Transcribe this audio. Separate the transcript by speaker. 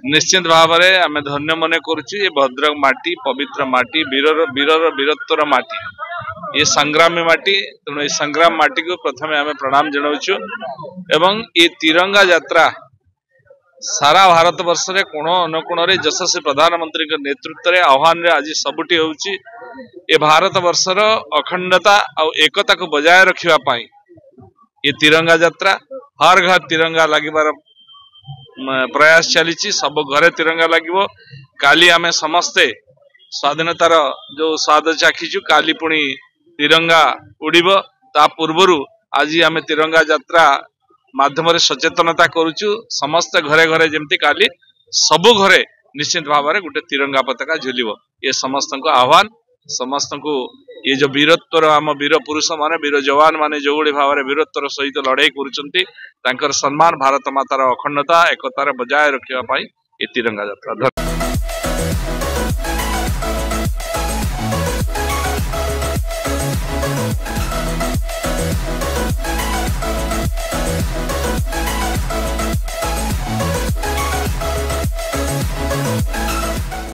Speaker 1: निश्चित भाव में आम धन्य मन करुँ भद्रक माटी पवित्र माटी वीरत्वर माटी ये संग्रामी माटी तेणु ये संग्राम माटी को प्रथम आम प्रणाम जनाऊँ एवं ये तिरंगा यात्रा सारा भारत वर्ष रे कोण अनुकोण रे यशस्वी प्रधानमंत्री के नेतृत्व रे आह्वान रे आज सबुटी होउची ये भारत वर्षर अखंडता और एकता को बजाय रखिबा पाई ये तिरंगा यात्रा हर घर तिरंगा लागिबार प्रयास चली सब घरे तिरंगा लगिबो काली आमे समस्ते स्वाधीनतार जो स्वाद चाखीचु काली पुणी तिरंगा उड़ीबो ता पूर्वरु आज आमे तिरंगा यात्रा माध्यम सचेतनता करुचु समस्त घरे घरे जमती काली सबु घरे निश्चित भाव में गोटे तिरंगा पताका झुलिबो ये समस्त को आह्वान समस्त को ये जो वीरत्वर आम वीर पुरुष माने वीर जवान माने जो भाव में वीरत्वर सहित लड़ाई कर सम्मान भारत मातार अखंडता एकतार बजाय रखा ये तिरंगा यात्रा।